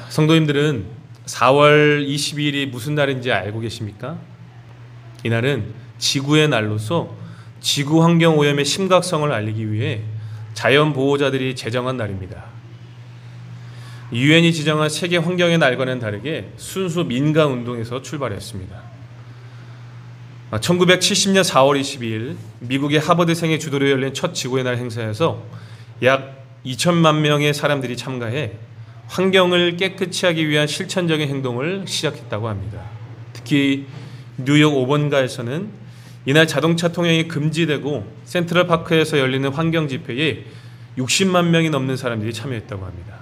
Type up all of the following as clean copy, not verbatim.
성도님들은 4월 22일이 무슨 날인지 알고 계십니까? 이날은 지구의 날로서 지구 환경 오염의 심각성을 알리기 위해 자연 보호자들이 제정한 날입니다. 유엔이 지정한 세계 환경의 날과는 다르게 순수 민간 운동에서 출발했습니다. 1970년 4월 22일 미국의 하버드생의 주도로 열린 첫 지구의 날 행사에서 약 2천만 명의 사람들이 참가해 환경을 깨끗이 하기 위한 실천적인 행동을 시작했다고 합니다. 특히 뉴욕 5번가에서는 이날 자동차 통행이 금지되고 센트럴파크에서 열리는 환경 집회에 60만 명이 넘는 사람들이 참여했다고 합니다.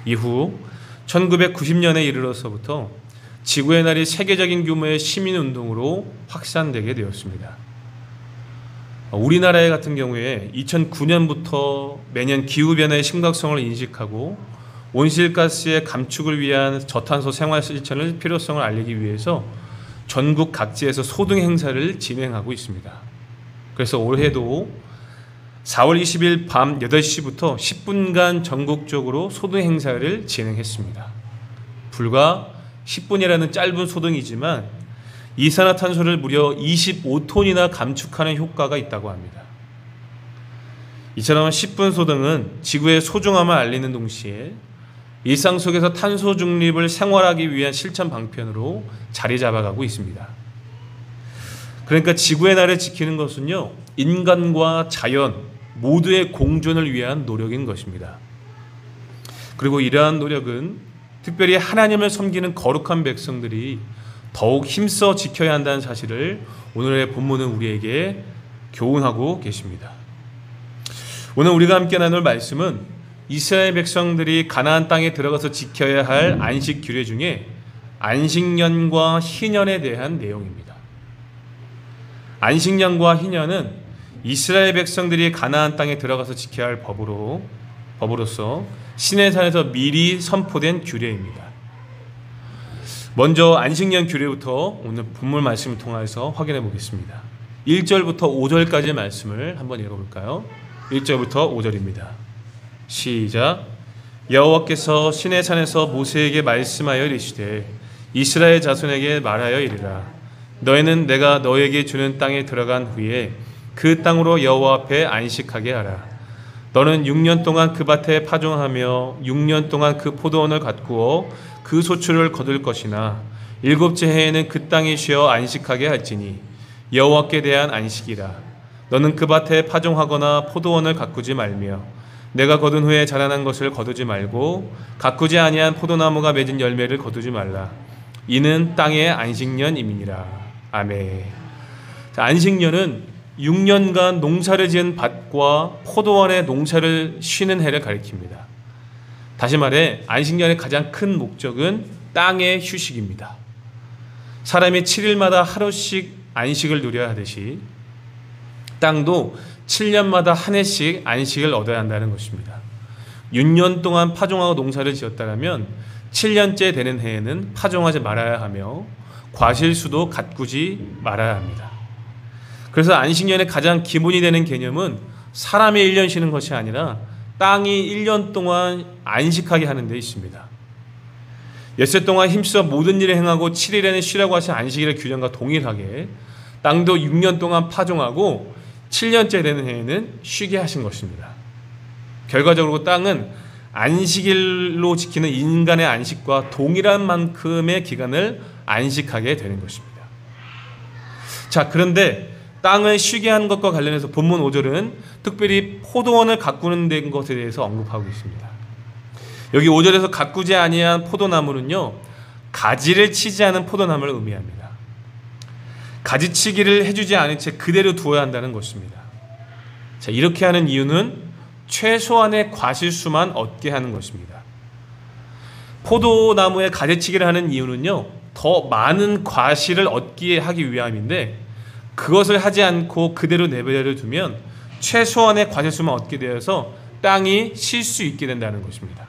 이후 1990년에 이르러서부터 지구의 날이 세계적인 규모의 시민운동으로 확산되게 되었습니다. 우리나라 같은 경우에 2009년부터 매년 기후변화의 심각성을 인식하고 온실가스의 감축을 위한 저탄소 생활 실천의 필요성을 알리기 위해서 전국 각지에서 소등 행사를 진행하고 있습니다. 그래서 올해도 4월 20일 밤 8시부터 10분간 전국적으로 소등 행사를 진행했습니다. 불과 10분이라는 짧은 소등이지만 이산화탄소를 무려 25톤이나 감축하는 효과가 있다고 합니다. 이처럼 10분 소등은 지구의 소중함을 알리는 동시에 일상 속에서 탄소 중립을 생활하기 위한 실천 방편으로 자리 잡아가고 있습니다. 그러니까 지구의 날을 지키는 것은요, 인간과 자연 모두의 공존을 위한 노력인 것입니다. 그리고 이러한 노력은 특별히 하나님을 섬기는 거룩한 백성들이 더욱 힘써 지켜야 한다는 사실을 오늘의 본문은 우리에게 교훈하고 계십니다. 오늘 우리가 함께 나눌 말씀은 이스라엘 백성들이 가나안 땅에 들어가서 지켜야 할 안식 규례 중에 안식년과 희년에 대한 내용입니다. 안식년과 희년은 이스라엘 백성들이 가나안 땅에 들어가서 지켜야 할 법으로서 시내산에서 미리 선포된 규례입니다. 먼저 안식년 규례부터 오늘 본문 말씀을 통해서 확인해 보겠습니다. 1절부터 5절까지의 말씀을 한번 읽어볼까요? 1절부터 5절입니다. 시작. 여호와께서 시내산에서 모세에게 말씀하여 이르시되 이스라엘 자손에게 말하여 이르라. 너희는 내가 너에게 주는 땅에 들어간 후에 그 땅으로 여호와 앞에 안식하게 하라. 너는 6년 동안 그 밭에 파종하며 6년 동안 그 포도원을 가꾸어 그 소출을 거둘 것이나 7째 해에는 그 땅에 쉬어 안식하게 할지니 여호와께 대한 안식이라. 너는 그 밭에 파종하거나 포도원을 가꾸지 말며 내가 거둔 후에 자라난 것을 거두지 말고 가꾸지 아니한 포도나무가 맺은 열매를 거두지 말라. 이는 땅의 안식년임이니라. 아멘. 자, 안식년은 6년간 농사를 지은 밭과 포도원의 농사를 쉬는 해를 가리킵니다. 다시 말해 안식년의 가장 큰 목적은 땅의 휴식입니다. 사람이 7일마다 하루씩 안식을 누려야 하듯이 땅도 7년마다 한 해씩 안식을 얻어야 한다는 것입니다. 6년 동안 파종하고 농사를 지었다면 7년째 되는 해에는 파종하지 말아야 하며 과실수도 가꾸지 말아야 합니다. 그래서 안식년의 가장 기본이 되는 개념은 사람이 1년 쉬는 것이 아니라 땅이 1년 동안 안식하게 하는 데 있습니다. 엿새 동안 힘써 모든 일을 행하고 7일에는 쉬라고 하신 안식일의 규정과 동일하게 땅도 6년 동안 파종하고 7년째 되는 해에는 쉬게 하신 것입니다. 결과적으로 땅은 안식일로 지키는 인간의 안식과 동일한 만큼의 기간을 안식하게 되는 것입니다. 자, 그런데 땅을 쉬게 하는 것과 관련해서 본문 5절은 특별히 포도원을 가꾸는 데 것에 대해서 언급하고 있습니다. 여기 5절에서 가꾸지 아니한 포도나무는요, 가지를 치지 않은 포도나무를 의미합니다. 가지치기를 해주지 않은 채 그대로 두어야 한다는 것입니다. 자, 이렇게 하는 이유는 최소한의 과실수만 얻게 하는 것입니다. 포도나무에 가지치기를 하는 이유는요, 더 많은 과실을 얻게 하기 위함인데 그것을 하지 않고 그대로 내버려 두면 최소한의 과실수만 얻게 되어서 땅이 쉴 수 있게 된다는 것입니다.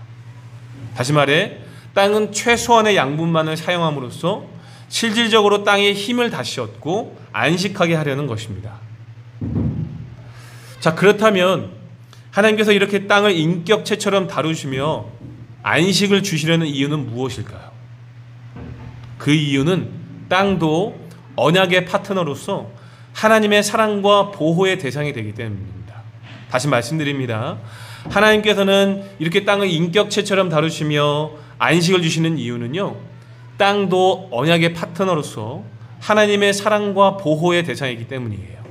다시 말해 땅은 최소한의 양분만을 사용함으로써 실질적으로 땅에 힘을 다시 얻고 안식하게 하려는 것입니다. 자, 그렇다면 하나님께서 이렇게 땅을 인격체처럼 다루시며 안식을 주시려는 이유는 무엇일까요? 그 이유는 땅도 언약의 파트너로서 하나님의 사랑과 보호의 대상이 되기 때문입니다. 다시 말씀드립니다. 하나님께서는 이렇게 땅을 인격체처럼 다루시며 안식을 주시는 이유는요, 땅도 언약의 파트너로서 하나님의 사랑과 보호의 대상이기 때문이에요.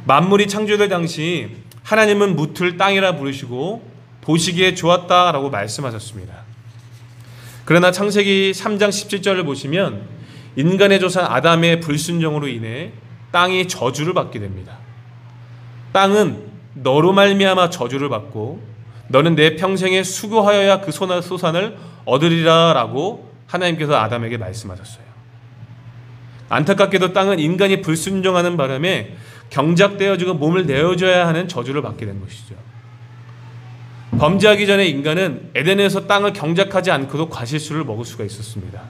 만물이 창조될 당시 하나님은 무틀 땅이라 부르시고 보시기에 좋았다라고 말씀하셨습니다. 그러나 창세기 3장 17절을 보시면 인간의 조상 아담의 불순종으로 인해 땅이 저주를 받게 됩니다. 땅은 너로 말미암아 저주를 받고 너는 내 평생에 수고하여야 그 소산을 얻으리라 라고 하나님께서 아담에게 말씀하셨어요. 안타깝게도 땅은 인간이 불순종하는 바람에 경작되어지고 몸을 내어줘야 하는 저주를 받게 된 것이죠. 범죄하기 전에 인간은 에덴에서 땅을 경작하지 않고도 과실수를 먹을 수가 있었습니다.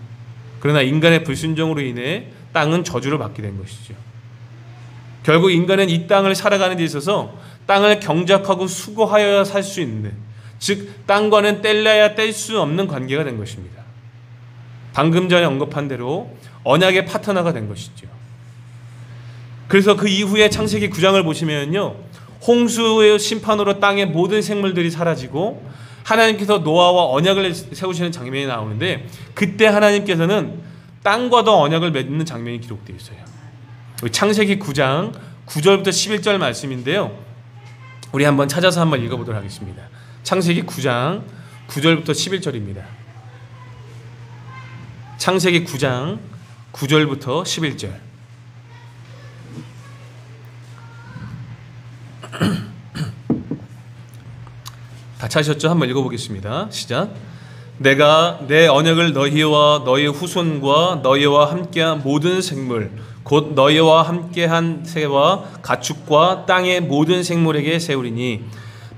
그러나 인간의 불순종으로 인해 땅은 저주를 받게 된 것이죠. 결국 인간은 이 땅을 살아가는 데 있어서 땅을 경작하고 수고하여야 살 수 있는, 즉 땅과는 뗄래야 뗄 수 없는 관계가 된 것입니다. 방금 전에 언급한 대로 언약의 파트너가 된 것이죠. 그래서 그 이후에 창세기 9장을 보시면요, 홍수의 심판으로 땅의 모든 생물들이 사라지고 하나님께서 노아와 언약을 세우시는 장면이 나오는데, 그때 하나님께서는 땅과도 언약을 맺는 장면이 기록되어 있어요. 창세기 9장 9절부터 11절 말씀인데요, 우리 한번 찾아서 한번 읽어보도록 하겠습니다. 창세기 9장 9절부터 11절입니다. 창세기 9장 9절부터 11절. 다 찾으셨죠? 한번 읽어보겠습니다. 시작. 내가 내 언약을 너희와 너희 후손과 너희와 함께한 모든 생물 곧 너희와 함께한 새와 가축과 땅의 모든 생물에게 세우리니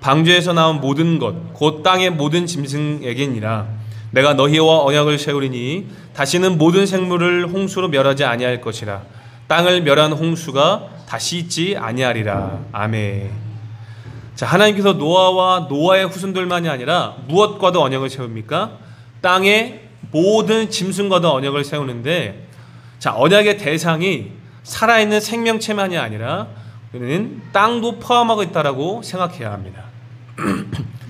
방주에서 나온 모든 것 곧 땅의 모든 짐승에게니라. 내가 너희와 언약을 세우리니 다시는 모든 생물을 홍수로 멸하지 아니할 것이라. 땅을 멸한 홍수가 다시 있지 아니하리라. 아멘. 자, 하나님께서 노아와 노아의 후손들만이 아니라 무엇과도 언약을 세웁니까? 땅의 모든 짐승과도 언약을 세우는데, 자, 언약의 대상이 살아있는 생명체만이 아니라 그는 땅도 포함하고 있다라고 생각해야 합니다.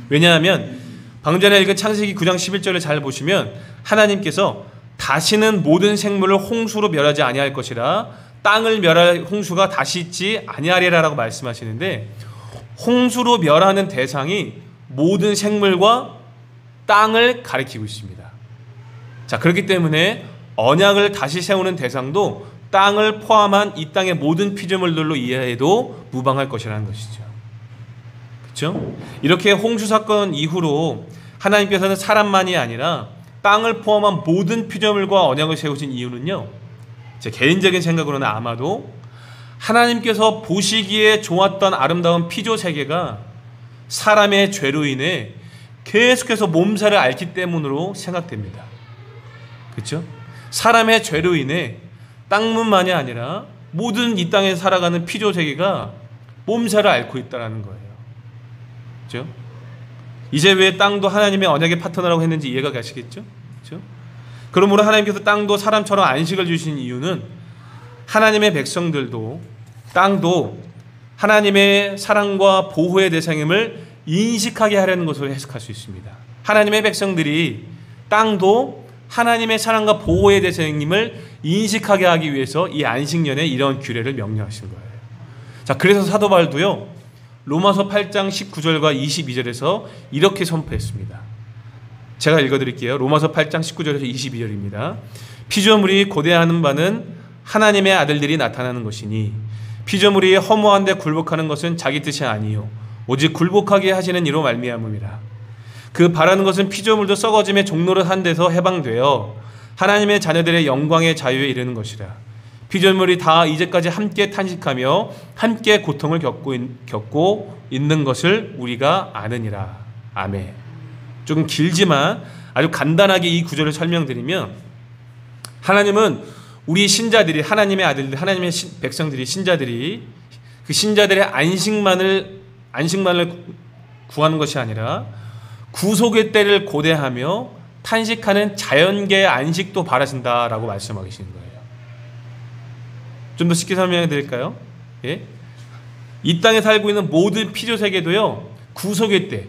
왜냐하면 방금 전에 읽은 창세기 9장 11절을 잘 보시면 하나님께서 다시는 모든 생물을 홍수로 멸하지 아니할 것이라, 땅을 멸할 홍수가 다시 있지 아니하리라라고 말씀하시는데, 홍수로 멸하는 대상이 모든 생물과 땅을 가리키고 있습니다. 자, 그렇기 때문에 언약을 다시 세우는 대상도 땅을 포함한 이 땅의 모든 피조물들로 이해해도 무방할 것이라는 것이죠. 그렇죠? 이렇게 홍수 사건 이후로 하나님께서는 사람만이 아니라 땅을 포함한 모든 피조물과 언약을 세우신 이유는요, 제 개인적인 생각으로는 아마도 하나님께서 보시기에 좋았던 아름다운 피조 세계가 사람의 죄로 인해 계속해서 몸살을 앓기 때문으로 생각됩니다. 그렇죠? 사람의 죄로 인해 땅뿐만이 아니라 모든 이 땅에 살아가는 피조 세계가 몸살을 앓고 있다는 거예요. 그렇죠? 이제 왜 땅도 하나님의 언약의 파트너라고 했는지 이해가 가시겠죠? 그렇죠? 그러므로 하나님께서 땅도 사람처럼 안식을 주신 이유는 하나님의 백성들도 땅도 하나님의 사랑과 보호의 대상임을 인식하게 하려는 것으로 해석할 수 있습니다. 하나님의 백성들이 땅도 하나님의 사랑과 보호의 대상임을 인식하게 하기 위해서 이 안식년에 이런 규례를 명령하신 거예요. 자, 그래서 사도 바울도요, 로마서 8장 19절과 22절에서 이렇게 선포했습니다. 제가 읽어드릴게요. 로마서 8장 19절에서 22절입니다. 피조물이 고대하는 바는 하나님의 아들들이 나타나는 것이니 피조물이 허무한데 굴복하는 것은 자기 뜻이 아니요 오직 굴복하게 하시는 이로 말미암음이라. 그 바라는 것은 피조물도 썩어짐의 종로를 한 데서 해방되어 하나님의 자녀들의 영광의 자유에 이르는 것이라. 피조물이 다 이제까지 함께 탄식하며 함께 고통을 겪고 있는 것을 우리가 아느니라. 아멘. 조금 길지만 아주 간단하게 이 구절을 설명드리면, 하나님은 우리 신자들이, 하나님의 아들들, 하나님의 백성들이, 신자들이 그 신자들의 안식만을 구하는 것이 아니라 구속의 때를 고대하며 탄식하는 자연계의 안식도 바라신다라고 말씀하고 계시는 거예요. 좀 더 쉽게 설명해 드릴까요? 예? 이 땅에 살고 있는 모든 피조세계도요, 구속의 때,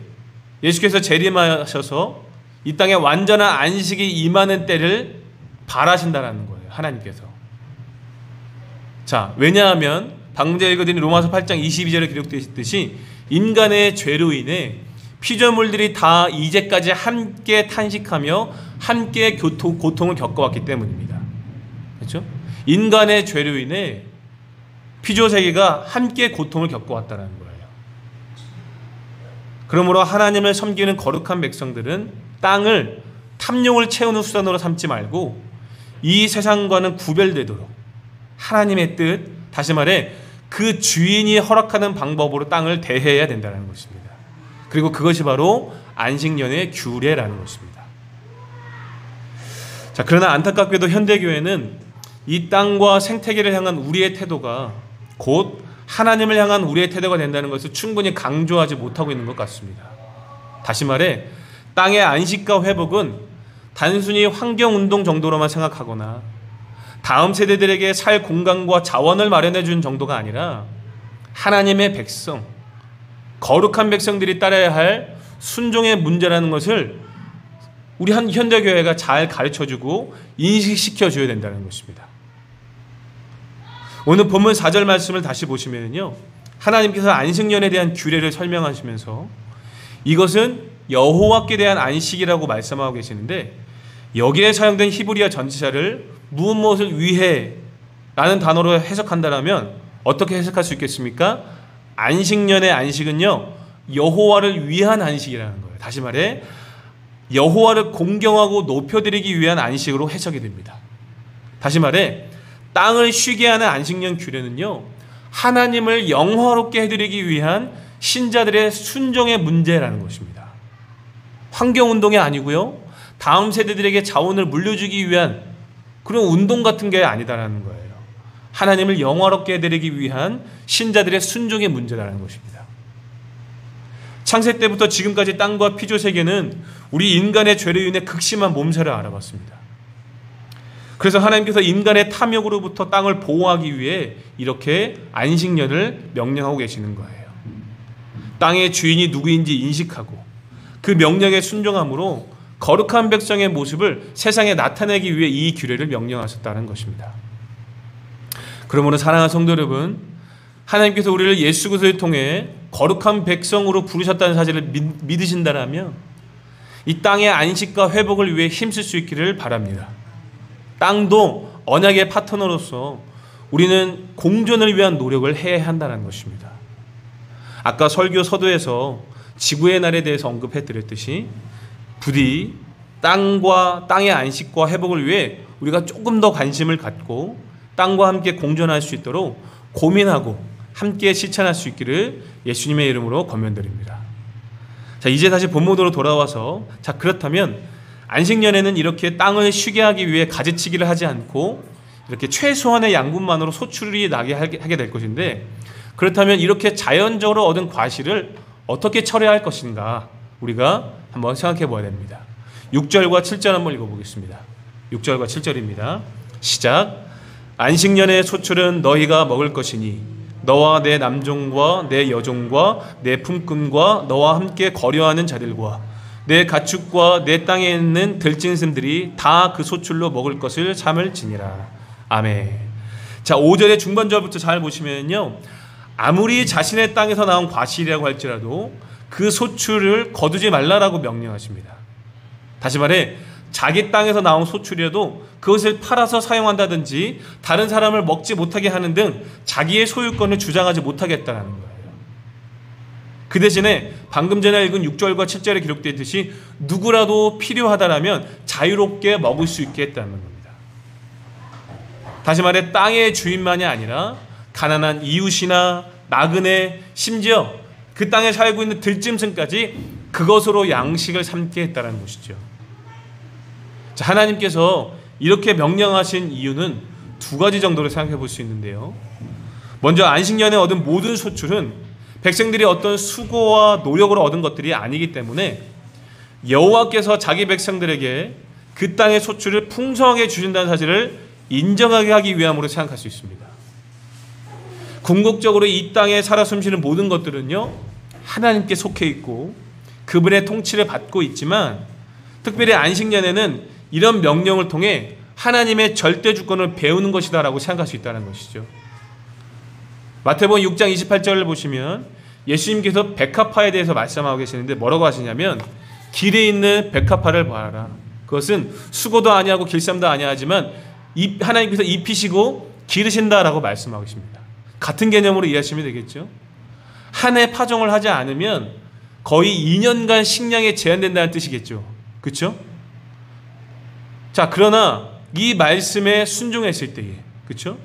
예수께서 재림하셔서 이 땅에 완전한 안식이 임하는 때를 바라신다라는 거예요, 하나님께서. 자, 왜냐하면 방금 제가 읽어드린 로마서 8장 22절에 기록되어 있듯이 인간의 죄로 인해 피조물들이 다 이제까지 함께 탄식하며 함께 고통을 겪어왔기 때문입니다. 그렇죠? 인간의 죄로 인해 피조세계가 함께 고통을 겪어왔다는 거예요. 그러므로 하나님을 섬기는 거룩한 백성들은 땅을 탐욕을 채우는 수단으로 삼지 말고 이 세상과는 구별되도록 하나님의 뜻, 다시 말해 그 주인이 허락하는 방법으로 땅을 대해야 된다는 것입니다. 그리고 그것이 바로 안식년의 규례라는 것입니다. 자, 그러나 안타깝게도 현대교회는 이 땅과 생태계를 향한 우리의 태도가 곧 하나님을 향한 우리의 태도가 된다는 것을 충분히 강조하지 못하고 있는 것 같습니다. 다시 말해 땅의 안식과 회복은 단순히 환경운동 정도로만 생각하거나 다음 세대들에게 살 공간과 자원을 마련해 준 정도가 아니라 하나님의 백성, 거룩한 백성들이 따라야 할 순종의 문제라는 것을 우리 현대교회가 잘 가르쳐주고 인식시켜줘야 된다는 것입니다. 오늘 본문 4절 말씀을 다시 보시면요, 하나님께서 안식년에 대한 규례를 설명하시면서 이것은 여호와께 대한 안식이라고 말씀하고 계시는데, 여기에 사용된 히브리어 전치사를 무엇을 위해 라는 단어로 해석한다면 어떻게 해석할 수 있겠습니까? 안식년의 안식은요, 여호와를 위한 안식이라는 거예요. 다시 말해 여호와를 공경하고 높여드리기 위한 안식으로 해석이 됩니다. 다시 말해 땅을 쉬게 하는 안식년 규례는요, 하나님을 영화롭게 해드리기 위한 신자들의 순종의 문제라는 것입니다. 환경운동이 아니고요, 다음 세대들에게 자원을 물려주기 위한 그런 운동 같은 게 아니다라는 거예요. 하나님을 영화롭게 해드리기 위한 신자들의 순종의 문제라는 것입니다. 창세 때부터 지금까지 땅과 피조세계는 우리 인간의 죄로 인해 극심한 몸살을 알아봤습니다. 그래서 하나님께서 인간의 탐욕으로부터 땅을 보호하기 위해 이렇게 안식년을 명령하고 계시는 거예요. 땅의 주인이 누구인지 인식하고 그 명령에 순종함으로 거룩한 백성의 모습을 세상에 나타내기 위해 이 규례를 명령하셨다는 것입니다. 그러므로 사랑하는 성도 여러분, 하나님께서 우리를 예수 그리스도를 통해 거룩한 백성으로 부르셨다는 사실을 믿으신다라면 이 땅의 안식과 회복을 위해 힘쓸 수 있기를 바랍니다. 땅도 언약의 파트너로서 우리는 공존을 위한 노력을 해야 한다는 것입니다. 아까 설교 서두에서 지구의 날에 대해서 언급해 드렸듯이 부디 땅의 안식과 회복을 위해 우리가 조금 더 관심을 갖고 땅과 함께 공존할 수 있도록 고민하고 함께 실천할 수 있기를 예수님의 이름으로 권면드립니다. 자, 이제 다시 본문으로 돌아와서, 자, 그렇다면 안식년에는 이렇게 땅을 쉬게 하기 위해 가지치기를 하지 않고 이렇게 최소한의 양분만으로 소출이 나게 하게 될 것인데, 그렇다면 이렇게 자연적으로 얻은 과실을 어떻게 처리할 것인가 우리가 한번 생각해 보아야 됩니다. 6절과 7절 한번 읽어보겠습니다. 6절과 7절입니다. 시작. 안식년의 소출은 너희가 먹을 것이니 너와 내 남종과 내 여종과 내 품꾼과 너와 함께 거류하는 자들과 내 가축과 내 땅에 있는 들짐승들이 다 그 소출로 먹을 것을 삼을지니라. 아멘. 자, 5절의 중반절부터 잘 보시면요, 아무리 자신의 땅에서 나온 과실이라고 할지라도 그 소출을 거두지 말라라고 명령하십니다. 다시 말해 자기 땅에서 나온 소출이라도 그것을 팔아서 사용한다든지 다른 사람을 먹지 못하게 하는 등 자기의 소유권을 주장하지 못하겠다는 거예요. 그 대신에 방금 전에 읽은 6절과 7절에 기록되어 있듯이 누구라도 필요하다라면 자유롭게 먹을 수 있게 했다는 겁니다. 다시 말해 땅의 주인만이 아니라 가난한 이웃이나 나그네, 심지어 그 땅에 살고 있는 들짐승까지 그것으로 양식을 삼게 했다는 것이죠. 자, 하나님께서 이렇게 명령하신 이유는 두 가지 정도로 생각해 볼 수 있는데요. 먼저 안식년에 얻은 모든 소출은 백성들이 어떤 수고와 노력으로 얻은 것들이 아니기 때문에 여호와께서 자기 백성들에게 그 땅의 소출을 풍성하게 주신다는 사실을 인정하게 하기 위함으로 생각할 수 있습니다. 궁극적으로 이 땅에 살아 숨쉬는 모든 것들은요, 하나님께 속해 있고 그분의 통치를 받고 있지만, 특별히 안식년에는 이런 명령을 통해 하나님의 절대 주권을 배우는 것이다 라고 생각할 수 있다는 것이죠. 마태복음 6장 28절을 보시면 예수님께서 백합화에 대해서 말씀하고 계시는데 뭐라고 하시냐면, 길에 있는 백합화를 보아라. 그것은 수고도 아니하고 길쌈도 아니하지만 하나님께서 입히시고 기르신다라고 말씀하고 계십니다. 같은 개념으로 이해하시면 되겠죠. 한 해 파종을 하지 않으면 거의 2년간 식량에 제한된다는 뜻이겠죠. 그렇죠? 자, 그러나 이 말씀에 순종했을 때에, 그렇죠?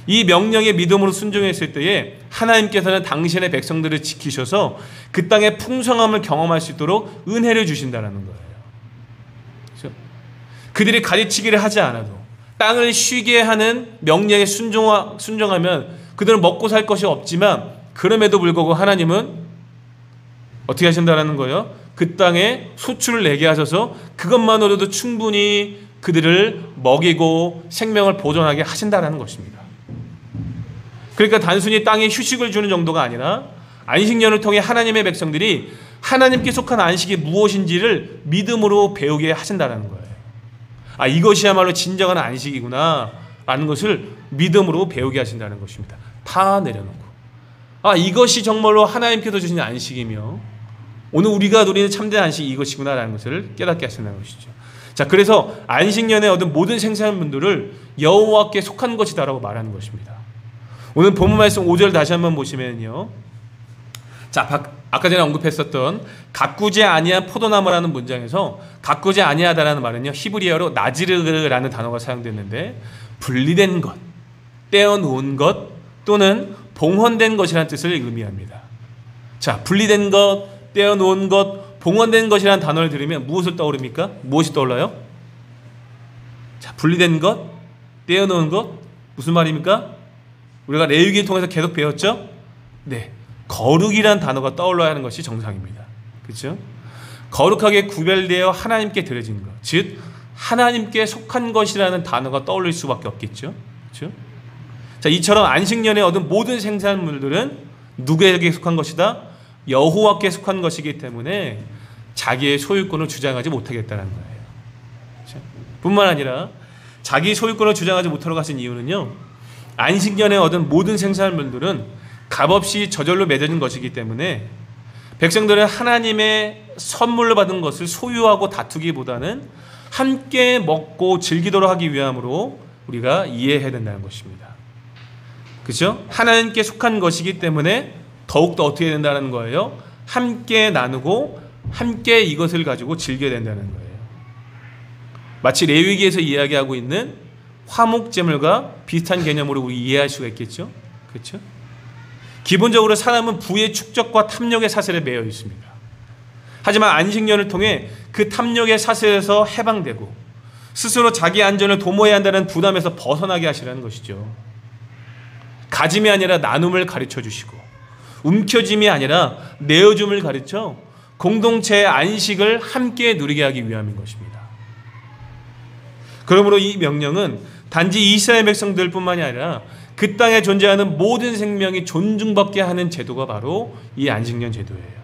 이 명령에 믿음으로 순종했을 때에 하나님께서는 당신의 백성들을 지키셔서 그 땅의 풍성함을 경험할 수 있도록 은혜를 주신다는 거예요. 그렇죠? 그들이 가르치기를 하지 않아도 땅을 쉬게 하는 명령에 순종하면 그들은 먹고 살 것이 없지만, 그럼에도 불구하고 하나님은 어떻게 하신다는 거예요? 그 땅에 소출을 내게 하셔서 그것만으로도 충분히 그들을 먹이고 생명을 보존하게 하신다는 것입니다. 그러니까 단순히 땅에 휴식을 주는 정도가 아니라 안식년을 통해 하나님의 백성들이 하나님께 속한 안식이 무엇인지를 믿음으로 배우게 하신다는 거예요. 아, 이것이야말로 진정한 안식이구나 라는 것을 믿음으로 배우게 하신다는 것입니다. 다 내려놓고, 아, 이것이 정말로 하나님께서 주신 안식이며 오늘 우리가 누리는 참된 안식이 이것이구나 라는 것을 깨닫게 하신다는 것이죠. 자, 그래서 안식년에 얻은 모든 생산물들을 여호와께 속한 것이다 라고 말하는 것입니다. 오늘 본문 말씀 5절 다시 한번 보시면요, 자, 아까 전에 언급했었던 가꾸지 아니한 포도나무라는 문장에서 가꾸지 아니하다라는 말은요, 히브리어로 나지르라는 단어가 사용됐는데 분리된 것, 떼어놓은 것 또는 봉헌된 것이라는 뜻을 의미합니다. 자, 분리된 것, 떼어놓은 것, 봉헌된 것이라는 단어를 들으면 무엇을 떠오릅니까? 무엇이 떠올라요? 자, 분리된 것, 떼어놓은 것, 무슨 말입니까? 우리가 레위기를 통해서 계속 배웠죠? 네, 거룩이란 단어가 떠올라야 하는 것이 정상입니다. 그렇죠? 거룩하게 구별되어 하나님께 드려진 것, 즉 하나님께 속한 것이라는 단어가 떠올릴 수밖에 없겠죠. 그렇죠? 자, 이처럼 안식년에 얻은 모든 생산물들은 누구에게 속한 것이다? 여호와께 속한 것이기 때문에 자기의 소유권을 주장하지 못하겠다는 거예요. 그렇죠? 뿐만 아니라 자기 소유권을 주장하지 못하러 가신 이유는요, 안식년에 얻은 모든 생산물들은 값없이 저절로 맺어진 것이기 때문에 백성들은 하나님의 선물로 받은 것을 소유하고 다투기보다는 함께 먹고 즐기도록 하기 위함으로 우리가 이해해야 된다는 것입니다. 그렇죠? 하나님께 속한 것이기 때문에 더욱더 어떻게 된다는 거예요? 함께 나누고 함께 이것을 가지고 즐겨야 된다는 거예요. 마치 레위기에서 이야기하고 있는 화목제물과 비슷한 개념으로 우리 이해할 수가 있겠죠. 그렇죠? 기본적으로 사람은 부의 축적과 탐욕의 사슬에 매여 있습니다. 하지만 안식년을 통해 그 탐욕의 사슬에서 해방되고 스스로 자기 안전을 도모해야 한다는 부담에서 벗어나게 하시라는 것이죠. 가짐이 아니라 나눔을 가르쳐 주시고, 움켜짐이 아니라 내어줌을 가르쳐 공동체의 안식을 함께 누리게 하기 위함인 것입니다. 그러므로 이 명령은 단지 이스라엘 백성들뿐만이 아니라 그 땅에 존재하는 모든 생명이 존중받게 하는 제도가 바로 이 안식년 제도예요.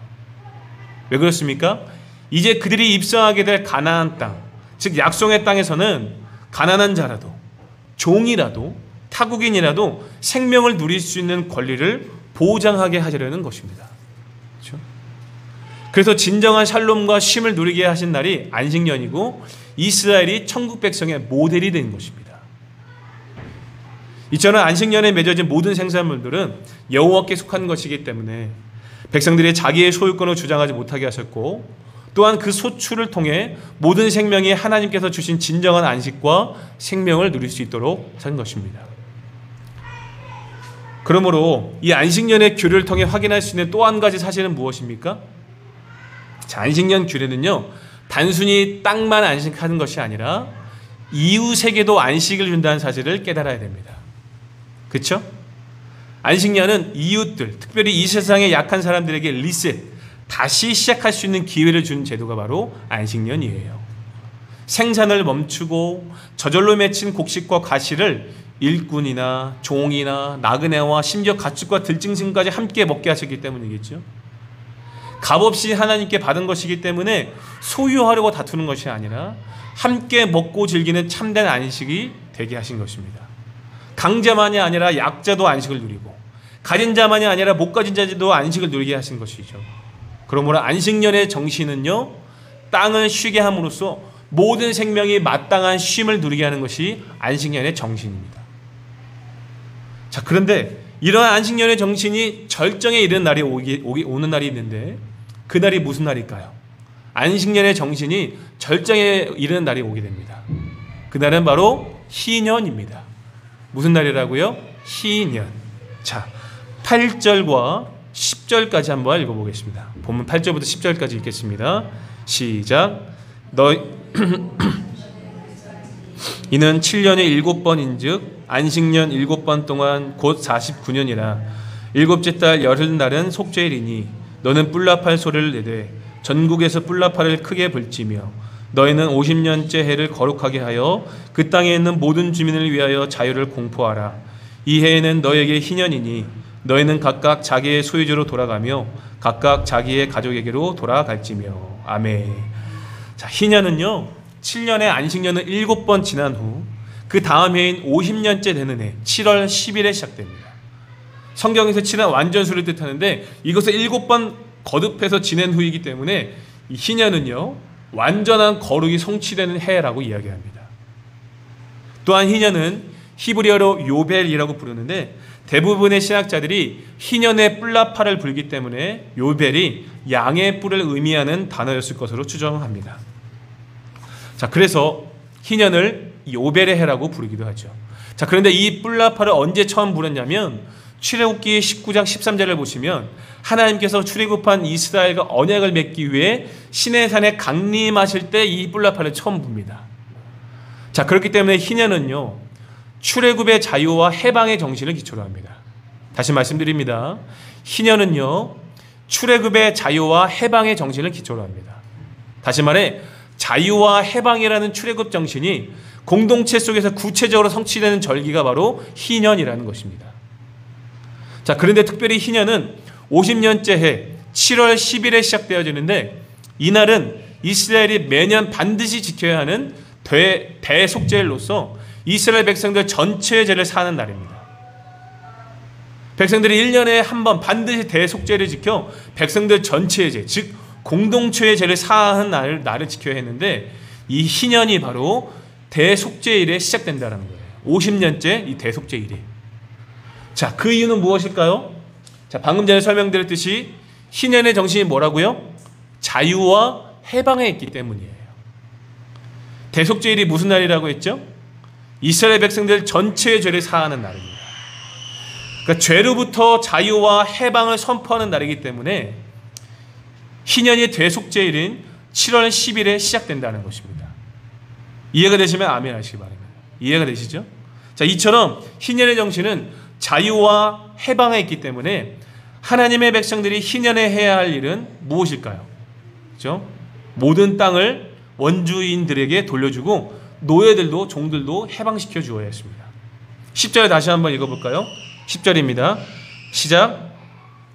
왜 그렇습니까? 이제 그들이 입성하게 될 가나안 땅, 즉 약속의 땅에서는 가난한 자라도, 종이라도, 타국인이라도 생명을 누릴 수 있는 권리를 보장하게 하려는 것입니다. 그렇죠? 그래서 진정한 샬롬과 쉼을 누리게 하신 날이 안식년이고 이스라엘이 천국 백성의 모델이 된 것입니다. 이처럼 안식년에 맺어진 모든 생산물들은 여호와께 속한 것이기 때문에 백성들이 자기의 소유권을 주장하지 못하게 하셨고, 또한 그 소출을 통해 모든 생명이 하나님께서 주신 진정한 안식과 생명을 누릴 수 있도록 한 것입니다. 그러므로 이 안식년의 규례를 통해 확인할 수 있는 또 한 가지 사실은 무엇입니까? 자, 안식년 규례는요, 단순히 땅만 안식하는 것이 아니라 이웃에게도 안식을 준다는 사실을 깨달아야 됩니다. 그렇죠? 안식년은 이웃들, 특별히 이 세상의 약한 사람들에게 리셋, 다시 시작할 수 있는 기회를 준 제도가 바로 안식년이에요. 생산을 멈추고 저절로 맺힌 곡식과 과실을 일꾼이나 종이나 나그네와 심지어 가축과 들짐승까지 함께 먹게 하셨기 때문이겠죠. 값없이 하나님께 받은 것이기 때문에 소유하려고 다투는 것이 아니라 함께 먹고 즐기는 참된 안식이 되게 하신 것입니다. 강자만이 아니라 약자도 안식을 누리고 가진 자만이 아니라 못 가진 자도 안식을 누리게 하신 것이죠. 그러므로 안식년의 정신은요, 땅을 쉬게 함으로써 모든 생명이 마땅한 쉼을 누리게 하는 것이 안식년의 정신입니다. 자, 그런데 이러한 안식년의 정신이 절정에 이르는 날이 오는 날이 있는데 그 날이 무슨 날일까요? 안식년의 정신이 절정에 이르는 날이 오게 됩니다. 그날은 바로 희년입니다. 무슨 날이라고요? 희년. 자, 8절과 10절까지 한번 읽어보겠습니다. 본문 8절부터 10절까지 읽겠습니다. 시작. 이는 7년에 7번인즉 안식년 7번 동안 곧 49년이라 일곱째 달 열흘날은 속죄일이니 너는 뿔나팔 소리를 내되 전국에서 뿔나팔을 크게 불지며 너희는 50년째 해를 거룩하게 하여 그 땅에 있는 모든 주민을 위하여 자유를 공포하라. 이 해에는 너에게 희년이니 너희는 각각 자기의 소유주로 돌아가며 각각 자기의 가족에게로 돌아갈지며. 아멘. 자, 희년은요 7년의 안식년은 7번 지난 후 그 다음 해인 50년째 되는 해 7월 10일에 시작됩니다. 성경에서 칠한 완전수를 뜻하는데 이것을 7번 거듭해서 지낸 후이기 때문에 이 희년은요 완전한 거룩이 성취되는 해라고 이야기합니다. 또한 희년은 히브리어로 요벨이라고 부르는데 대부분의 신학자들이 희년에 뿔나팔을 불기 때문에 요벨이 양의 뿔을 의미하는 단어였을 것으로 추정합니다. 자, 그래서 희년을 요벨의 해라고 부르기도 하죠. 자, 그런데 이 뿔나팔을 언제 처음 불었냐면 출애굽기 19장 13절을 보시면 하나님께서 출애굽한 이스라엘과 언약을 맺기 위해 시내산에 강림하실 때 이 뿔나팔을 처음 붑니다. 자, 그렇기 때문에 희년은요 출애굽의 자유와 해방의 정신을 기초로 합니다. 다시 말씀드립니다. 희년은요 출애굽의 자유와 해방의 정신을 기초로 합니다. 다시 말해 자유와 해방이라는 출애굽 정신이 공동체 속에서 구체적으로 성취되는 절기가 바로 희년이라는 것입니다. 자, 그런데 특별히 희년은 50년째 해 7월 10일에 시작되어지는데 이날은 이스라엘이 매년 반드시 지켜야 하는 대속죄일로서 이스라엘 백성들 전체의 죄를 사하는 날입니다. 백성들이 1년에 한 번 반드시 대속죄를 지켜 백성들 전체의 죄, 즉 공동체의 죄를 사하는 날을 지켜야 했는데 이 희년이 바로 대속죄일에 시작된다는 거예요. 50년째 이 대속죄일이. 자, 그 이유는 무엇일까요? 자, 방금 전에 설명드렸듯이 희년의 정신이 뭐라고요? 자유와 해방에 있기 때문이에요. 대속죄일이 무슨 날이라고 했죠? 이스라엘 백성들 전체의 죄를 사하는 날입니다. 그러니까 죄로부터 자유와 해방을 선포하는 날이기 때문에 희년이 대속죄일인 7월 10일에 시작된다는 것입니다. 이해가 되시면 아멘 하시기 바랍니다. 이해가 되시죠? 자, 이처럼 희년의 정신은 자유와 해방에 있기 때문에 하나님의 백성들이 희년에 해야 할 일은 무엇일까요? 그렇죠? 모든 땅을 원주인들에게 돌려주고 노예들도 종들도 해방시켜 주어야 했습니다. 10절 다시 한번 읽어볼까요? 10절입니다. 시작.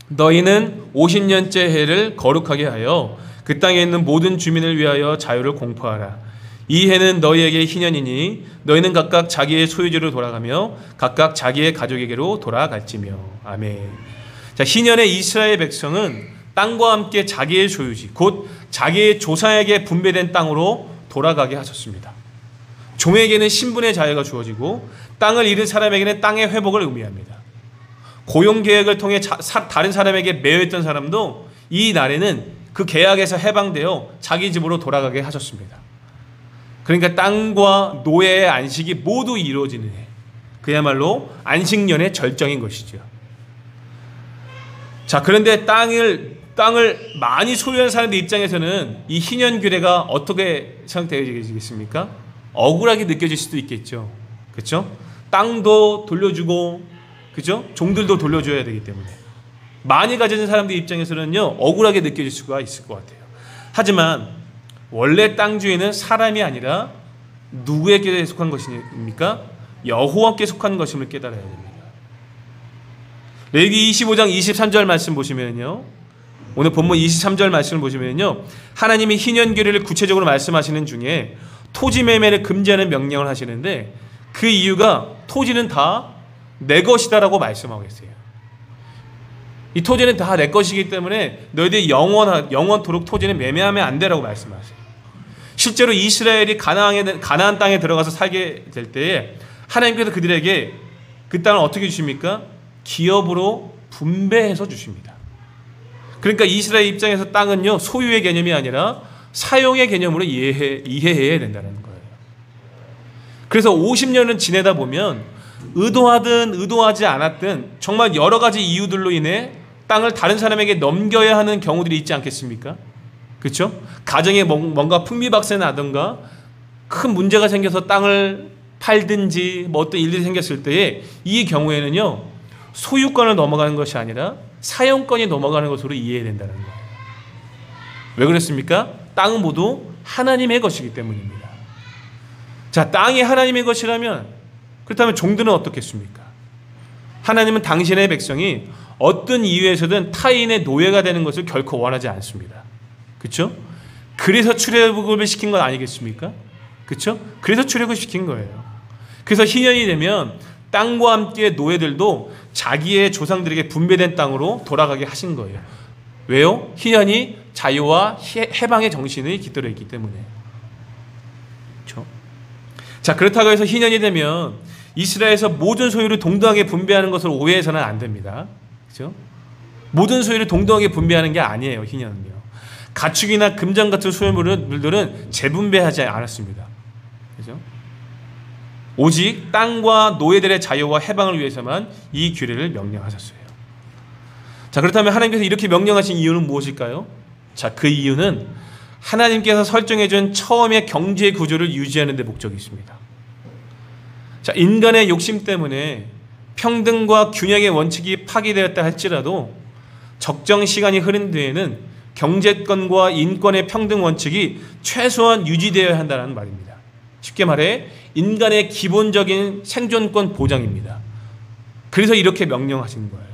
너희는 50년째 해를 거룩하게 하여 그 땅에 있는 모든 주민을 위하여 자유를 공포하라. 이 해는 너희에게 희년이니 너희는 각각 자기의 소유지로 돌아가며 각각 자기의 가족에게로 돌아갈지며. 아멘. 자, 희년의 이스라엘 백성은 땅과 함께 자기의 소유지 곧 자기의 조상에게 분배된 땅으로 돌아가게 하셨습니다. 종에게는 신분의 자유가 주어지고 땅을 잃은 사람에게는 땅의 회복을 의미합니다. 고용계획을 통해 다른 사람에게 매여있던 사람도 이 날에는 그 계약에서 해방되어 자기 집으로 돌아가게 하셨습니다. 그러니까 땅과 노예의 안식이 모두 이루어지는 해, 그야말로 안식년의 절정인 것이죠. 자, 그런데 땅을 많이 소유한 사람들 입장에서는 이 희년 규례가 어떻게 생각되어지겠습니까? 억울하게 느껴질 수도 있겠죠. 그렇죠? 땅도 돌려주고, 그죠? 종들도 돌려줘야 되기 때문에. 많이 가진 사람들 입장에서는요, 억울하게 느껴질 수가 있을 것 같아요. 하지만 원래 땅 주인은 사람이 아니라 누구에게 속한 것입니까? 여호와께 속한 것임을 깨달아야 됩니다. 레위기 25장 23절 말씀 보시면요, 오늘 본문 23절 말씀을 보시면요, 하나님이 희년규례를 구체적으로 말씀하시는 중에 토지 매매를 금지하는 명령을 하시는데, 그 이유가 토지는 다 내 것이다라고 말씀하고 계세요. 이 토지는 다 내 것이기 때문에 너희들이 영원토록 토지는 매매하면 안 되라고 말씀하세요. 실제로 이스라엘이 가나안 땅에 들어가서 살게 될 때에 하나님께서 그들에게 그 땅을 어떻게 주십니까? 기업으로 분배해서 주십니다. 그러니까 이스라엘 입장에서 땅은요, 소유의 개념이 아니라 사용의 개념으로 이해해야 된다는 거예요. 그래서 50년을 지내다 보면 의도하든 의도하지 않았든 정말 여러 가지 이유들로 인해 땅을 다른 사람에게 넘겨야 하는 경우들이 있지 않겠습니까? 그렇죠? 가정에 뭔가 풍비박산 나든가 큰 문제가 생겨서 땅을 팔든지 뭐 어떤 일들이 생겼을 때에 이 경우에는요, 소유권을 넘어가는 것이 아니라 사용권이 넘어가는 것으로 이해해야 된다는 거예요. 왜 그랬습니까? 땅은 모두 하나님의 것이기 때문입니다. 자, 땅이 하나님의 것이라면, 그렇다면 종들은 어떻겠습니까? 하나님은 당신의 백성이 어떤 이유에서든 타인의 노예가 되는 것을 결코 원하지 않습니다. 그렇죠? 그래서 출애굽을 시킨 것 아니겠습니까? 그렇죠? 그래서 출애굽을 시킨 거예요. 그래서 희년이 되면 땅과 함께 노예들도 자기의 조상들에게 분배된 땅으로 돌아가게 하신 거예요. 왜요? 희년이 자유와 해방의 정신을 깃들어 있기 때문에. 그렇죠? 자, 그렇다고 해서 희년이 되면 이스라엘에서 모든 소유를 동등하게 분배하는 것을 오해해서는 안 됩니다. 그렇죠? 모든 소유를 동등하게 분배하는 게 아니에요. 희년은요. 가축이나 금장 같은 소유물들은 재분배하지 않았습니다. 그렇죠? 오직 땅과 노예들의 자유와 해방을 위해서만 이 규례를 명령하셨어요. 자, 그렇다면 하나님께서 이렇게 명령하신 이유는 무엇일까요? 자, 그 이유는 하나님께서 설정해준 처음의 경제 구조를 유지하는 데 목적이 있습니다. 자, 인간의 욕심 때문에 평등과 균형의 원칙이 파기되었다 할지라도 적정 시간이 흐른 뒤에는 경제권과 인권의 평등 원칙이 최소한 유지되어야 한다는 말입니다. 쉽게 말해 인간의 기본적인 생존권 보장입니다. 그래서 이렇게 명령하신 거예요.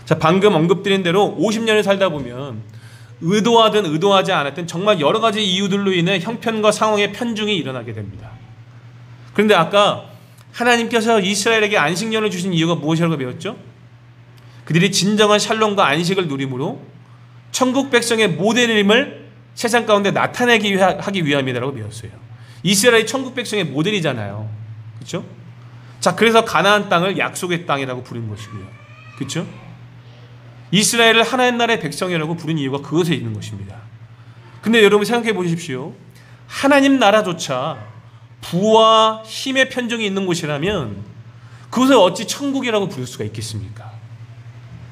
자, 방금 언급드린 대로 50년을 살다 보면 의도하든 의도하지 않았든 정말 여러 가지 이유들로 인해 형편과 상황의 편중이 일어나게 됩니다. 그런데 아까 하나님께서 이스라엘에게 안식년을 주신 이유가 무엇이라고 배웠죠? 그들이 진정한 샬롬과 안식을 누림으로 천국 백성의 모델임을 세상 가운데 나타내기 하기 위함이라고 배웠어요. 이스라엘이 천국 백성의 모델이잖아요. 그렇죠? 자, 그래서 가나안 땅을 약속의 땅이라고 부른 것이고요. 그렇죠? 이스라엘을 하나님 나라의 백성이라고 부른 이유가 그것에 있는 것입니다. 근데 여러분 생각해 보십시오. 하나님 나라조차 부와 힘의 편중이 있는 곳이라면 그것을 어찌 천국이라고 부를 수가 있겠습니까?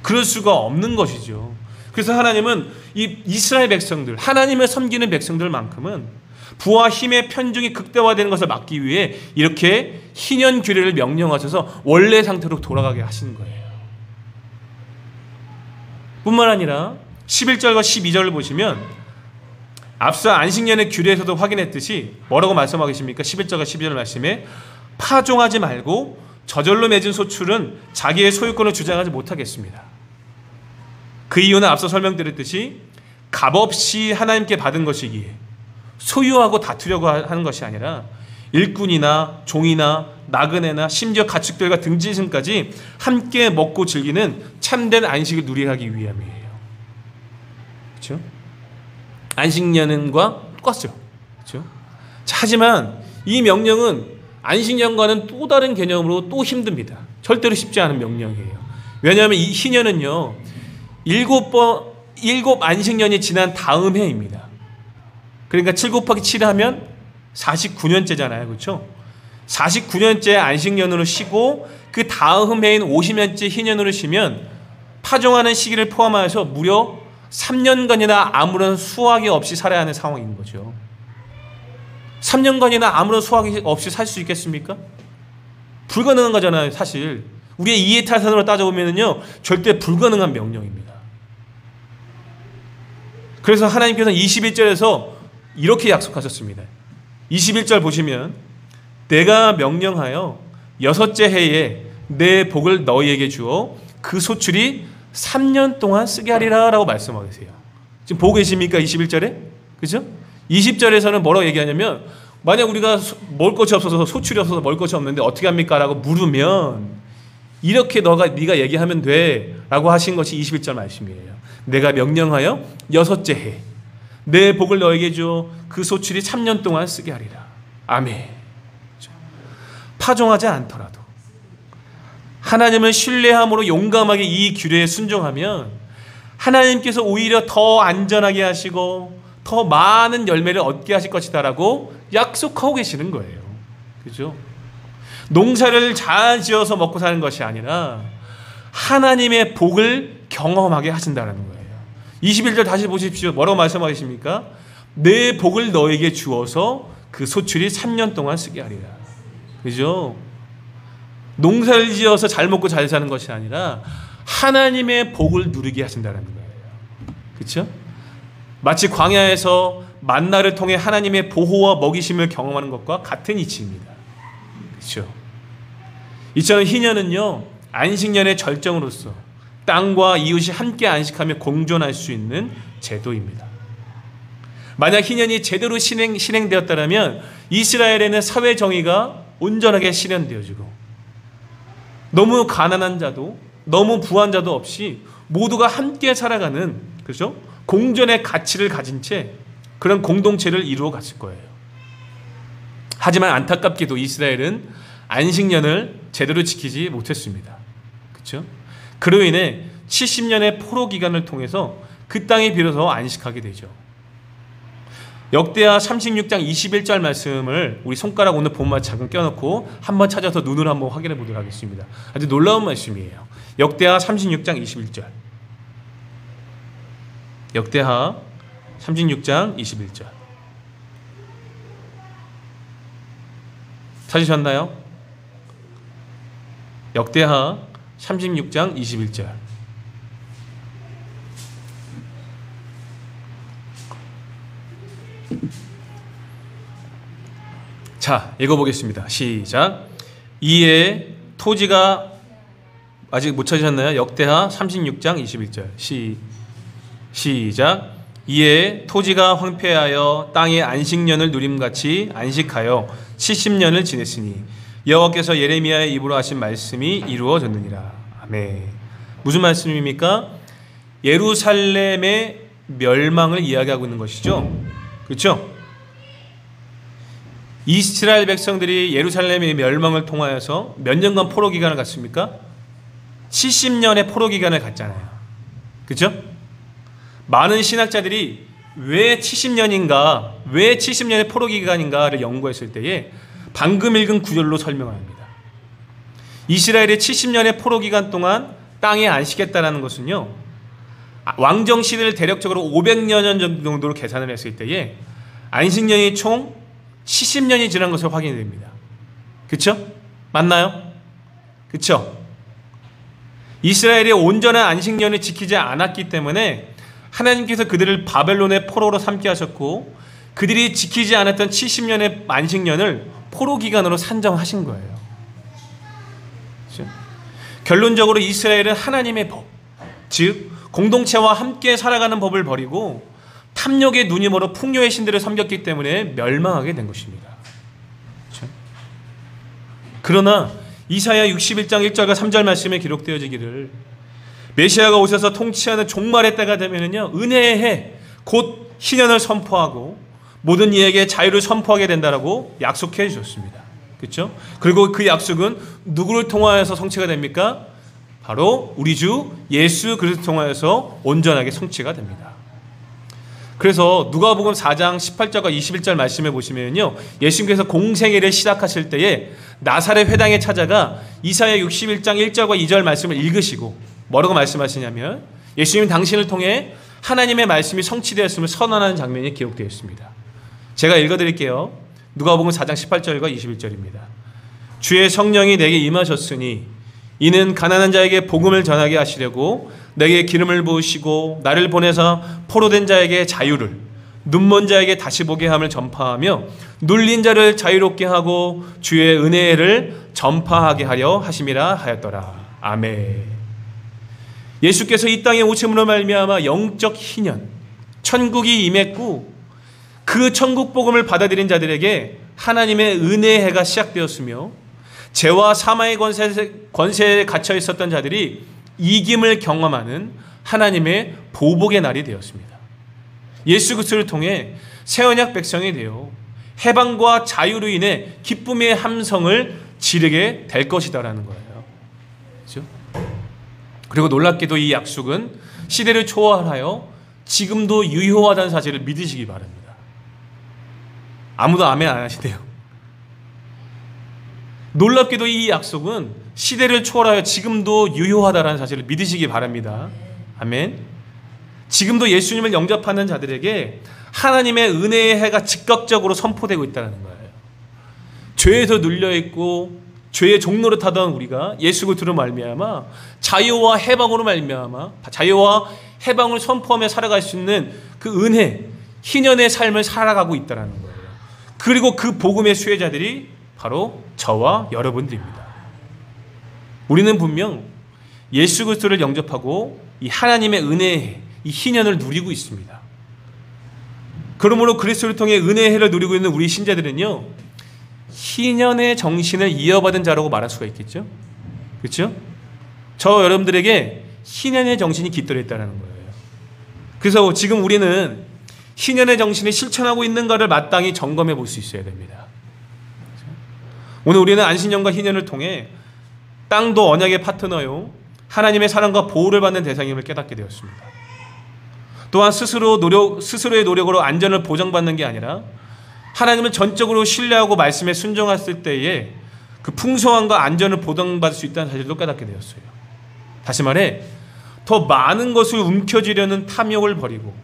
그럴 수가 없는 것이죠. 그래서 하나님은 이 이스라엘 백성들, 하나님을 섬기는 백성들만큼은 부와 힘의 편중이 극대화되는 것을 막기 위해 이렇게 희년 규례를 명령하셔서 원래 상태로 돌아가게 하신 거예요. 뿐만 아니라 11절과 12절을 보시면 앞서 안식년의 규례에서도 확인했듯이 뭐라고 말씀하고 계십니까? 11절과 12절 말씀에 파종하지 말고 저절로 맺은 소출은 자기의 소유권을 주장하지 못하겠습니다. 그 이유는 앞서 설명드렸듯이 값없이 하나님께 받은 것이기에 소유하고 다투려고 하는 것이 아니라 일꾼이나 종이나 나그네나 심지어 가축들과 등짐승까지 함께 먹고 즐기는 참된 안식을 누리하기 위함이에요. 그렇죠? 안식년과 똑같죠. 그렇죠? 하지만 이 명령은 안식년과는 또 다른 개념으로 또 힘듭니다. 절대로 쉽지 않은 명령이에요. 왜냐하면 이 희년은요, 7 안식년이 지난 다음 해입니다. 그러니까 7 곱하기 7 하면 49년째잖아요. 그렇죠? 49년째 안식년으로 쉬고 그 다음 해인 50년째 희년으로 쉬면 파종하는 시기를 포함하여서 무려 3년간이나 아무런 수확이 없이 살아야 하는 상황인 거죠. 3년간이나 아무런 수확이 없이 살 수 있겠습니까? 불가능한 거잖아요, 사실. 우리의 이해 타산으로 따져보면요, 절대 불가능한 명령입니다. 그래서 하나님께서는 21절에서 이렇게 약속하셨습니다. 21절 보시면 내가 명령하여 6째 해에 내 복을 너희에게 주어 그 소출이 3년 동안 쓰게 하리라 라고 말씀하고 계세요. 지금 보고 계십니까? 21절에? 그죠? 20절에서는 뭐라고 얘기하냐면 만약 우리가 먹을 것이 없어서 소출이 없어서 먹을 것이 없는데 어떻게 합니까? 라고 물으면 이렇게 네가 얘기하면 돼 라고 하신 것이 21절 말씀이에요. 내가 명령하여 6째 해 내 복을 너에게 주어 그 소출이 3년 동안 쓰게 하리라. 아멘. 파종하지 않더라도 하나님을 신뢰함으로 용감하게 이 규례에 순종하면 하나님께서 오히려 더 안전하게 하시고 더 많은 열매를 얻게 하실 것이다 라고 약속하고 계시는 거예요. 그죠? 농사를 잘 지어서 먹고 사는 것이 아니라 하나님의 복을 경험하게 하신다는 거예요. 21절 다시 보십시오. 뭐라고 말씀하십니까? 내 복을 너에게 주어서 그 소출이 3년 동안 쓰게 하리라. 그죠? 농사를 지어서 잘 먹고 잘 사는 것이 아니라 하나님의 복을 누리게 하신다는 거예요. 그렇죠? 마치 광야에서 만나를 통해 하나님의 보호와 먹이심을 경험하는 것과 같은 이치입니다. 그렇죠? 이처럼 희년은요, 안식년의 절정으로서 땅과 이웃이 함께 안식하며 공존할 수 있는 제도입니다. 만약 희년이 제대로 실행되었다면 이스라엘에는 사회 정의가 온전하게 실현되어지고 너무 가난한 자도 너무 부한 자도 없이 모두가 함께 살아가는, 그렇죠? 공존의 가치를 가진 채 그런 공동체를 이루어 갔을 거예요. 하지만 안타깝게도 이스라엘은 안식년을 제대로 지키지 못했습니다. 그렇죠? 그로 인해 70년의 포로 기간을 통해서 그 땅에 비로소 안식하게 되죠. 역대하 36장 21절 말씀을 우리 손가락 오늘 본만 잠깐 껴놓고 한번 찾아서 눈으로 한번 확인해 보도록 하겠습니다. 아주 놀라운 말씀이에요. 역대하 36장 21절. 역대하 36장 21절. 찾으셨나요? 역대하 36장 21절. 자, 읽어보겠습니다. 시작. 이에 토지가, 아직 못 찾으셨나요? 역대하 36장 21절. 시작. 이에 토지가 황폐하여 땅의 안식년을 누림같이 안식하여 70년을 지냈으니 여호와께서 예레미야의 입으로 하신 말씀이 이루어졌느니라. 아멘. 무슨 말씀입니까? 예루살렘의 멸망을 이야기하고 있는 것이죠. 그렇죠? 이스라엘 백성들이 예루살렘의 멸망을 통하여서 몇 년간 포로 기간을 갔습니까? 70년의 포로 기간을 갔잖아요. 그렇죠? 많은 신학자들이 왜 70년인가, 왜 70년의 포로 기간인가를 연구했을 때에 방금 읽은 구절로 설명합니다. 이스라엘의 70년의 포로 기간 동안 땅에 안식했다는 것은요, 왕정 시대를 대략적으로 500여 년 정도로 계산을 했을 때에 안식년이 총 70년이 지난 것을 확인이 됩니다. 그렇죠? 맞나요? 그렇죠? 이스라엘이 온전한 안식년을 지키지 않았기 때문에 하나님께서 그들을 바벨론의 포로로 삼게 하셨고 그들이 지키지 않았던 70년의 안식년을 포로 기간으로 산정하신 거예요. 그렇죠? 결론적으로 이스라엘은 하나님의 법, 즉 공동체와 함께 살아가는 법을 버리고 탐욕의 눈이 멀어 풍요의 신들을 섬겼기 때문에 멸망하게 된 것입니다. 그렇죠? 그러나 이사야 61장 1절과 3절 말씀에 기록되어지기를 메시아가 오셔서 통치하는 종말의 때가 되면은요, 은혜의 해, 곧 희년을 선포하고 모든 이에게 자유를 선포하게 된다라고 약속해 주셨습니다. 그렇죠? 그리고 그 약속은 누구를 통하여서 성취가 됩니까? 바로 우리 주 예수 그리스도를 통하여서 온전하게 성취가 됩니다. 그래서 누가복음 4장 18절과 21절 말씀에 보시면요, 예수님께서 공생애를 시작하실 때에 나사렛 회당에 찾아가 이사야 61장 1절과 2절 말씀을 읽으시고 뭐라고 말씀하시냐면 예수님 당신을 통해 하나님의 말씀이 성취되었음을 선언하는 장면이 기록되어 있습니다. 제가 읽어드릴게요. 누가복음 4장 18절과 21절입니다. 주의 성령이 내게 임하셨으니 이는 가난한 자에게 복음을 전하게 하시려고 내게 기름을 부으시고 나를 보내사 포로된 자에게 자유를, 눈먼 자에게 다시 보게 함을 전파하며 눌린 자를 자유롭게 하고 주의 은혜를 전파하게 하려 하심이라 하였더라. 아멘. 예수께서 이 땅에 오심으로 말미암아 영적 희년, 천국이 임했고 그 천국 복음을 받아들인 자들에게 하나님의 은혜의 해가 시작되었으며 죄와 사망의 권세에 갇혀 있었던 자들이 이김을 경험하는 하나님의 보복의 날이 되었습니다. 예수 그리스도를 통해 새 언약 백성이 되어 해방과 자유로 인해 기쁨의 함성을 지르게 될 것이다라는 거예요. 그렇죠? 그리고 놀랍게도 이 약속은 시대를 초월하여 지금도 유효하다는 사실을 믿으시기 바랍니다. 아무도 아멘 안 하시대요. 놀랍게도 이 약속은 시대를 초월하여 지금도 유효하다는 사실을 믿으시기 바랍니다. 아멘. 지금도 예수님을 영접하는 자들에게 하나님의 은혜의 해가 즉각적으로 선포되고 있다는 거예요. 죄에서 눌려있고 죄의 종로를 타던 우리가 예수 그리스도로 말미암아 자유와 해방으로 말미암아 자유와 해방을 선포하며 살아갈 수 있는 그 은혜, 희년의 삶을 살아가고 있다는 거예요. 그리고 그 복음의 수혜자들이 바로 저와 여러분들입니다. 우리는 분명 예수 그리스도를 영접하고 이 하나님의 은혜의 이 희년을 누리고 있습니다. 그러므로 그리스도를 통해 은혜의 해를 누리고 있는 우리 신자들은요, 희년의 정신을 이어받은 자라고 말할 수가 있겠죠. 그렇죠? 저 여러분들에게 희년의 정신이 깃들어 있다는 거예요. 그래서 지금 우리는 희년의 정신을 실천하고 있는가를 마땅히 점검해 볼 수 있어야 됩니다. 오늘 우리는 안식년과 희년을 통해 땅도 언약의 파트너요, 하나님의 사랑과 보호를 받는 대상임을 깨닫게 되었습니다. 또한 스스로의 노력으로 안전을 보장받는 게 아니라 하나님을 전적으로 신뢰하고 말씀에 순종했을 때에 그 풍성함과 안전을 보장받을 수 있다는 사실도 깨닫게 되었어요. 다시 말해 더 많은 것을 움켜쥐려는 탐욕을 버리고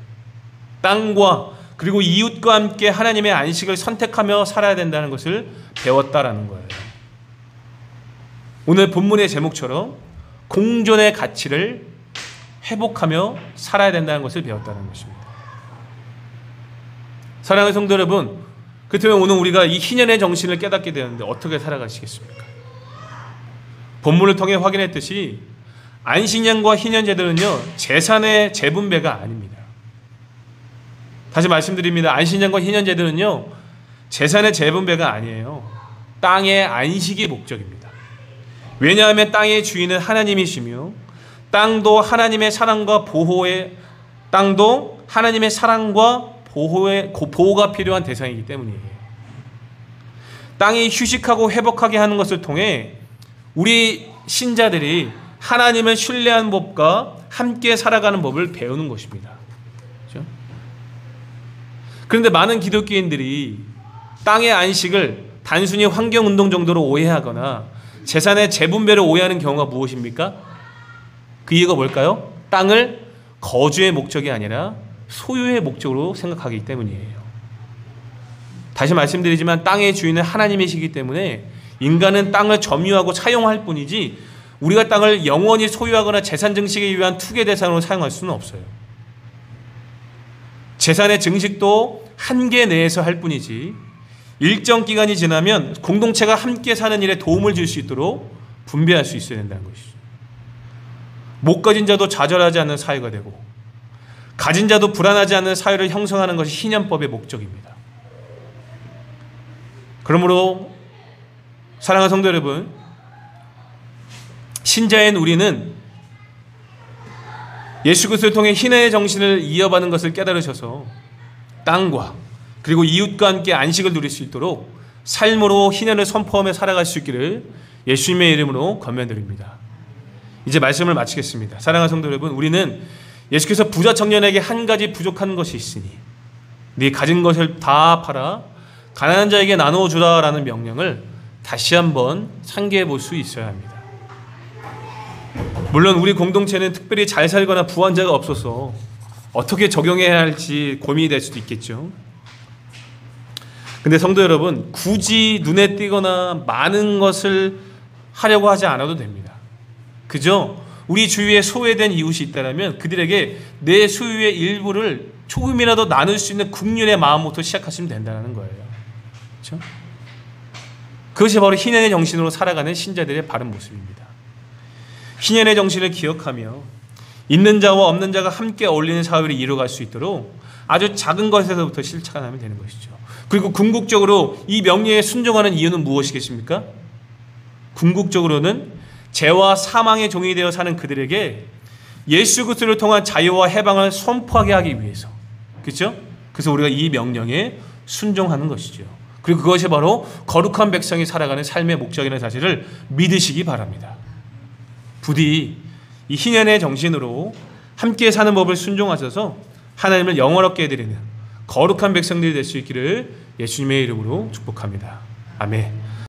땅과 그리고 이웃과 함께 하나님의 안식을 선택하며 살아야 된다는 것을 배웠다라는 거예요. 오늘 본문의 제목처럼 공존의 가치를 회복하며 살아야 된다는 것을 배웠다는 것입니다. 사랑하는 성도 여러분, 그렇다면 오늘 우리가 이 희년의 정신을 깨닫게 되었는데 어떻게 살아가시겠습니까? 본문을 통해 확인했듯이 안식년과 희년 제도는요, 재산의 재분배가 아닙니다. 다시 말씀드립니다. 안식년과 희년 제도는요, 재산의 재분배가 아니에요. 땅의 안식이 목적입니다. 왜냐하면 땅의 주인은 하나님이시며 땅도 하나님의 사랑과 보호가 필요한 대상이기 때문이에요. 땅이 휴식하고 회복하게 하는 것을 통해 우리 신자들이 하나님을 신뢰하는 법과 함께 살아가는 법을 배우는 것입니다. 그렇죠? 그런데 많은 기독교인들이 땅의 안식을 단순히 환경운동 정도로 오해하거나 재산의 재분배를 오해하는 경우가 무엇입니까? 그 이유가 뭘까요? 땅을 거주의 목적이 아니라 소유의 목적으로 생각하기 때문이에요. 다시 말씀드리지만 땅의 주인은 하나님이시기 때문에 인간은 땅을 점유하고 차용할 뿐이지 우리가 땅을 영원히 소유하거나 재산 증식에 위한 투기 대상으로 사용할 수는 없어요. 재산의 증식도 한계 내에서 할 뿐이지 일정 기간이 지나면 공동체가 함께 사는 일에 도움을 줄 수 있도록 분배할 수 있어야 된다는 것이죠. 못 가진 자도 좌절하지 않는 사회가 되고 가진 자도 불안하지 않는 사회를 형성하는 것이 희년법의 목적입니다. 그러므로 사랑하는 성도 여러분, 신자인 우리는 예수 그리스도를 통해 희년의 정신을 이어받는 것을 깨달으셔서 땅과 그리고 이웃과 함께 안식을 누릴 수 있도록 삶으로 희년을 선포하며 살아갈 수 있기를 예수님의 이름으로 권면드립니다. 이제 말씀을 마치겠습니다. 사랑하는 성도 여러분, 우리는 예수께서 부자 청년에게 한 가지 부족한 것이 있으니 네 가진 것을 다 팔아 가난한 자에게 나누어 주라라는 명령을 다시 한번 상기해 볼 수 있어야 합니다. 물론 우리 공동체는 특별히 잘 살거나 부한 자가 없어서 어떻게 적용해야 할지 고민이 될 수도 있겠죠. 근데 성도 여러분, 굳이 눈에 띄거나 많은 것을 하려고 하지 않아도 됩니다. 그저 우리 주위에 소외된 이웃이 있다면 그들에게 내 소유의 일부를 조금이라도 나눌 수 있는 국률의 마음부터 시작하시면 된다는 거예요. 그렇죠? 그것이 바로 희년의 정신으로 살아가는 신자들의 바른 모습입니다. 희년의 정신을 기억하며 있는 자와 없는 자가 함께 어울리는 사회를 이루어갈 수 있도록 아주 작은 것에서부터 실천하면 되는 것이죠. 그리고 궁극적으로 이 명령에 순종하는 이유는 무엇이겠습니까? 궁극적으로는 죄와 사망의 종이 되어 사는 그들에게 예수 그리스도를 통한 자유와 해방을 선포하게 하기 위해서, 그렇죠? 그래서 우리가 이 명령에 순종하는 것이죠. 그리고 그것이 바로 거룩한 백성이 살아가는 삶의 목적이라는 사실을 믿으시기 바랍니다. 부디 이 희년의 정신으로 함께 사는 법을 순종하셔서 하나님을 영원롭게 해드리는 거룩한 백성들이 될 수 있기를 예수님의 이름으로 축복합니다. 아멘.